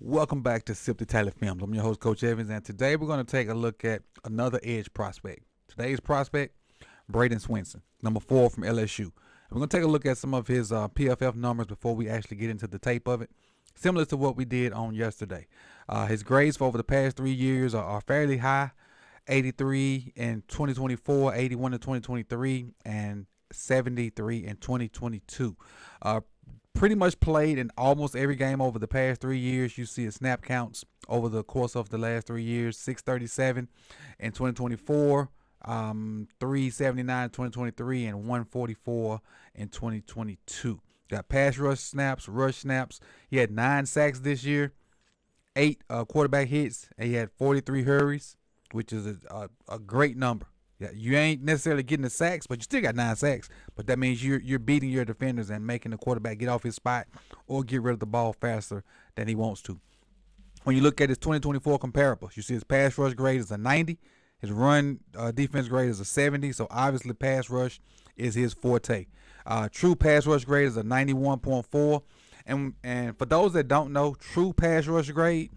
Welcome back to Sip the Tally Films. I'm your host, Coach Evans, and today we're going to take a look at another edge prospect. Today's prospect, Bradyn Swinson, number 4 from LSU. And we're going to take a look at some of his PFF numbers before we actually get into the tape of it, similar to what we did on yesterday. His grades for over the past 3 years are fairly high, 83 in 2024, 81 in 2023, and 73 in 2022. Pretty much played in almost every game over the past 3 years. You see his snap counts over the course of the last 3 years: 637 in 2024, 379 in 2023, and 144 in 2022. Got pass rush snaps. He had 9 sacks this year, 8 quarterback hits, and he had 43 hurries, which is a great number. Yeah, you ain't necessarily getting the sacks, but you still got 9 sacks. But that means you're beating your defenders and making the quarterback get off his spot or get rid of the ball faster than he wants to. When you look at his 2024 comparables, you see his pass rush grade is a 90. His run defense grade is a 70. So obviously pass rush is his forte. True pass rush grade is a 91.4. And for those that don't know, true pass rush grade,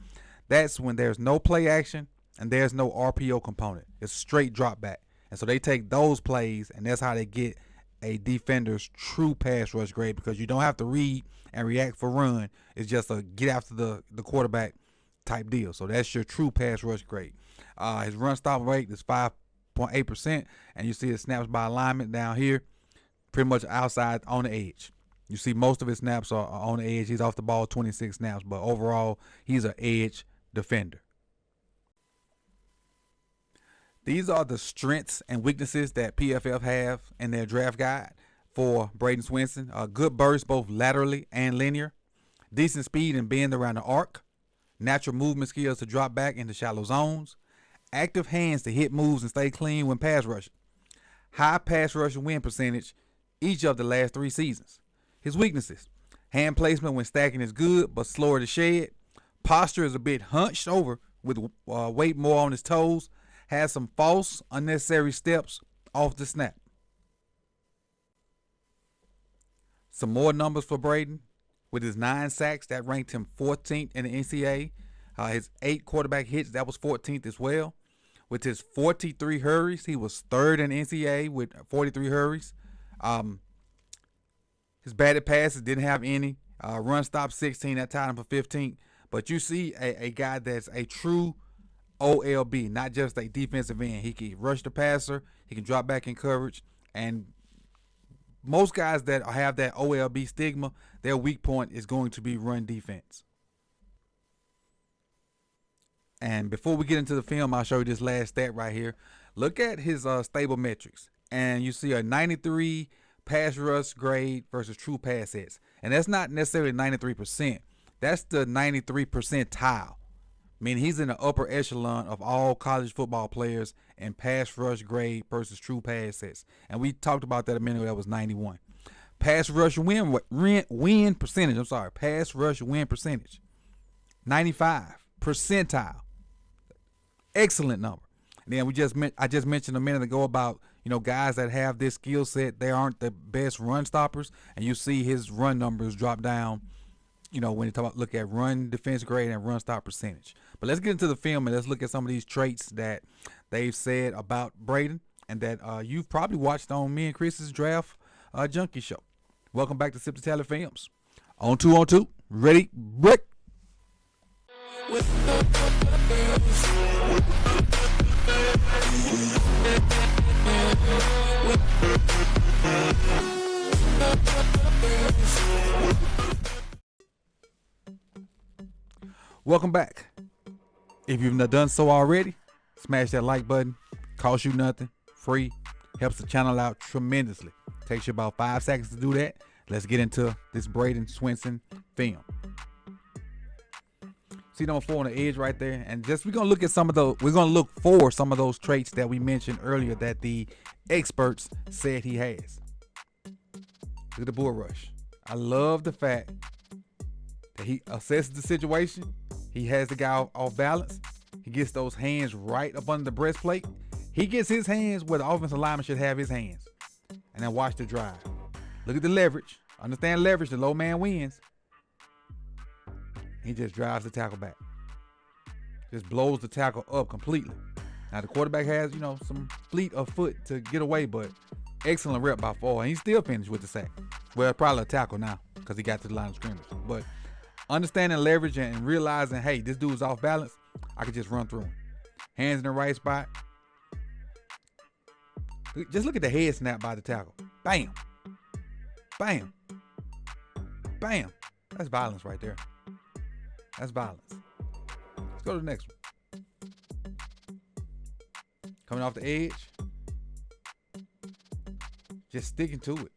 that's when there's no play action and there's no RPO component. It's straight drop back. And so they take those plays, and that's how they get a defender's true pass rush grade, because you don't have to read and react for run. It's just a get after the quarterback type deal. So that's your true pass rush grade. His run stop rate is 5.8%, and you see his snaps by alignment down here, pretty much outside on the edge. You see most of his snaps are on the edge. He's off the ball 26 snaps, but overall, he's an edge defender. These are the strengths and weaknesses that PFF have in their draft guide for Bradyn Swinson. A good burst both laterally and linear. Decent speed and bend around the arc. Natural movement skills to drop back into shallow zones. Active hands to hit moves and stay clean when pass rushing. High pass rush win percentage each of the last 3 seasons. His weaknesses: hand placement when stacking is good but slower to shed. Posture is a bit hunched over with weight more on his toes. Has some false, unnecessary steps off the snap. Some more numbers for Bradyn. With his 9 sacks, that ranked him 14th in the NCAA. His 8 quarterback hits, that was 14th as well. With his 43 hurries, he was 3rd in the NCAA with 43 hurries. His batted passes didn't have any. Run stop 16, that tied him for 15th. But you see a guy that's a true OLB, not just a defensive end. He can rush the passer, he can drop back in coverage, and most guys that have that OLB stigma, their weak point is going to be run defense. And before we get into the film, I'll show you this last stat right here. Look at his stable metrics, and you see a 93 pass rush grade versus true pass sets. And that's not necessarily 93%. That's the 93 percentile. I mean, he's in the upper echelon of all college football players in pass rush grade versus true pass sets. And we talked about that a minute ago. That was 91. Pass rush win percentage. Pass rush win percentage. 95 percentile. Excellent number. And then I just mentioned a minute ago about, guys that have this skill set, they aren't the best run stoppers. And you see his run numbers drop down, when you look at run defense grade and run stop percentage. But let's get into the film and let's look at some of these traits that they've said about Bradyn and that you've probably watched on me and Chris's Draft Junkie show. Welcome back to Sip the Tally Films. On two. Ready, break. Welcome back. If you've not done so already, smash that like button. Costs you nothing. Free. Helps the channel out tremendously. Takes you about 5 seconds to do that. Let's get into this Bradyn Swinson film. See number 4 on the edge right there, and we're gonna look for some of those traits that we mentioned earlier that the experts said he has. Look at the bull rush. I love the fact that he assesses the situation. He has the guy off balance. He gets those hands right up under the breastplate. He gets his hands where the offensive lineman should have his hands. And then watch the drive. Look at the leverage. Understand leverage. The low man wins. He just drives the tackle back. Just blows the tackle up completely. Now the quarterback has, some fleet of foot to get away, but excellent rep by far. And he still finished with the sack. Well, probably a tackle now because he got to the line of scrimmage. But understanding leverage and realizing, hey, this dude's off balance, I could just run through him. Hands in the right spot. Just look at the head snap by the tackle. Bam. Bam. Bam. That's violence right there. That's violence. Let's go to the next one. Coming off the edge. Just sticking to it.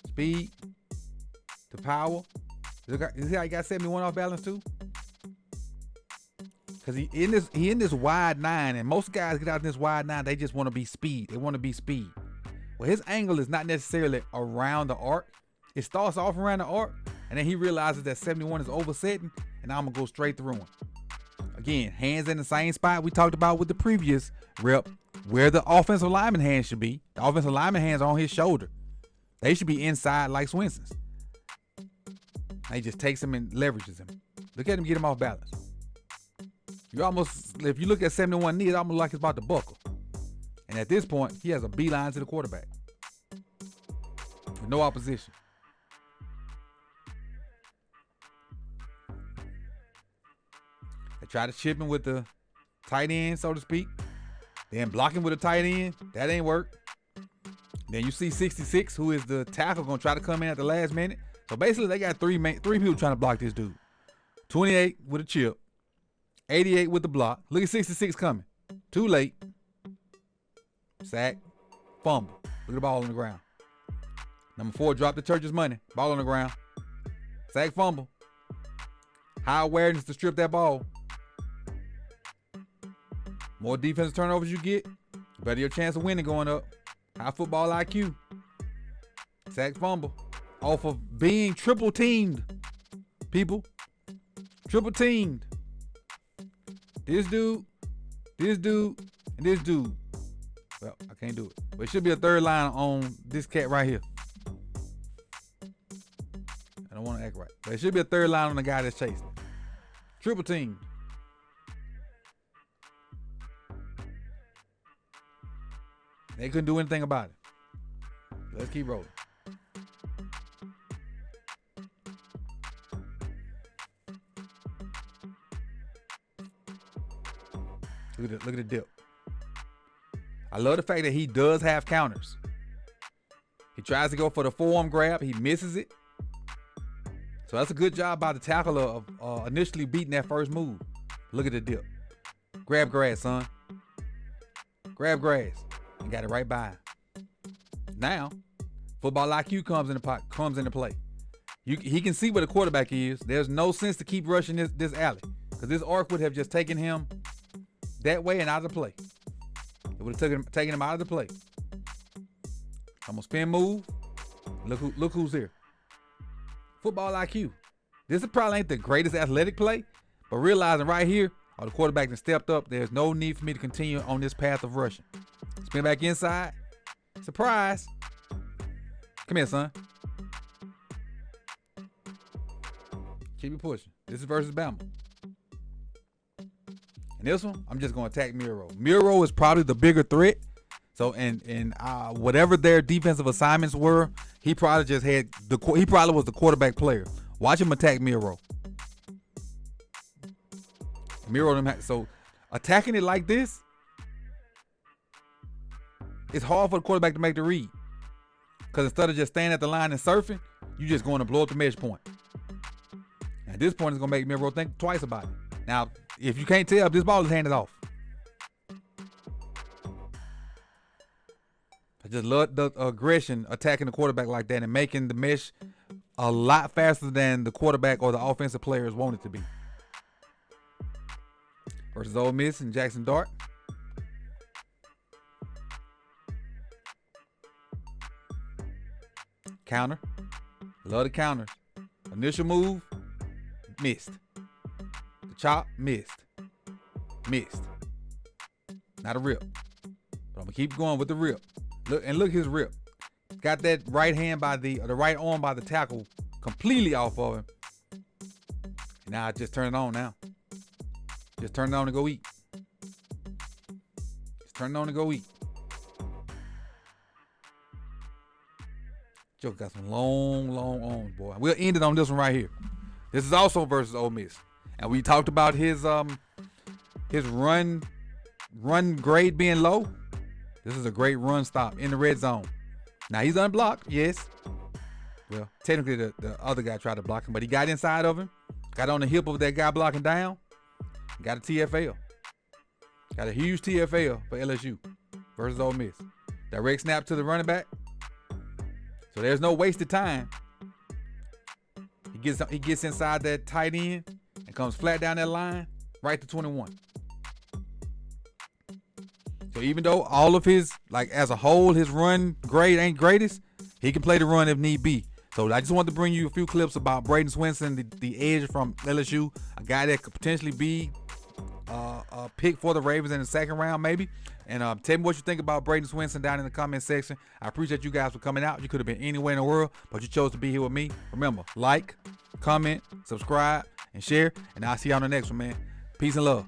Speed to power. You see how he got 71 off balance too? Because he in this wide 9, and most guys get out in this wide 9, they just want to be speed. They want to be speed. Well, his angle is not necessarily around the arc. It starts off around the arc, and then he realizes that 71 is oversetting, and I'm going to go straight through him. Again, hands in the same spot we talked about with the previous rep, where the offensive lineman hands should be. The offensive lineman hands are on his shoulder. They should be inside like Swinson's. He just takes him and leverages him. Look at him get him off balance. If you look at 71 knee, it's almost like it's about to buckle. And at this point, he has a beeline to the quarterback. With no opposition. They try to chip him with the tight end, so to speak. Then block him with a tight end. That ain't work. Then you see 66, who is the tackle, going to try to come in at the last minute. So basically, they got three people trying to block this dude. 28 with a chip. 88 with the block. Look at 66 coming. Too late. Sack. Fumble. Look at the ball on the ground. Number 4, drop the church's money. Ball on the ground. Sack, fumble. High awareness to strip that ball. More defensive turnovers you get, better your chance of winning going up. High football IQ. Sack, fumble. Off of being triple teamed. People. Triple teamed. This dude, and this dude. Well, I can't do it. But it should be a third line on this cat right here. I don't want to act right. But it should be a third line on the guy that's chasing. Triple team. They couldn't do anything about it. Let's keep rolling. Look at the dip. I love the fact that he does have counters. He tries to go for the forearm grab. He misses it. So that's a good job by the tackler of initially beating that first move. Look at the dip. Grab grass, son. Grab grass. And got it right by him. Now, football IQ comes into play. He can see where the quarterback is. There's no sense to keep rushing this alley. Because this arc would have just taken him that way and out of the play. It would have taken him out of the play. I'm gonna spin move. Look who's here. Football IQ. This probably ain't the greatest athletic play, but realizing right here, the quarterback has stepped up. There's no need for me to continue on this path of rushing. Spin back inside. Surprise. Come here, son. Keep it pushing. This is versus Bama. And this one, I'm just going to attack Miro. Miro is probably the bigger threat. So, and whatever their defensive assignments were, he probably was the quarterback player. Watch him attack Miro. So attacking it like this, it's hard for the quarterback to make the read. Because instead of just standing at the line and surfing, you're just going to blow up the mesh point. At this point, it's going to make Miro think twice about it. Now, if you can't tell, this ball is handed off. I just love the aggression attacking the quarterback like that and making the mesh a lot faster than the quarterback or the offensive players want it to be. Versus Ole Miss and Jackson Dart. Counter. Love the counters. Initial move. Missed. The chop. Missed. Not a rip. But I'm going to keep going with the rip. Look his rip. Got that right hand by the right arm by the tackle completely off of him. And now I just turn it on now. Just turn it on and go eat. Just turn it on and go eat. Joe got some long arms, boy. We'll end it on this one right here. This is also versus Ole Miss. And we talked about his run grade being low. This is a great run stop in the red zone. Now he's unblocked, yes. Well, technically the other guy tried to block him, but he got inside of him, got on the hip of that guy blocking down, got a TFL. Got a huge TFL for LSU versus Ole Miss. Direct snap to the running back. So there's no wasted time. He gets inside that tight end and comes flat down that line, right to 21. So even though all of his, like as a whole, his run grade ain't greatest, he can play the run if need be. So I just wanted to bring you a few clips about Bradyn Swinson, the edge from LSU, a guy that could potentially be a pick for the Ravens in the second round maybe. And tell me what you think about Bradyn Swinson down in the comment section. I appreciate you guys for coming out. You could have been anywhere in the world, but you chose to be here with me. Remember, like, comment, subscribe, and share. And I'll see you on the next one, man. Peace and love.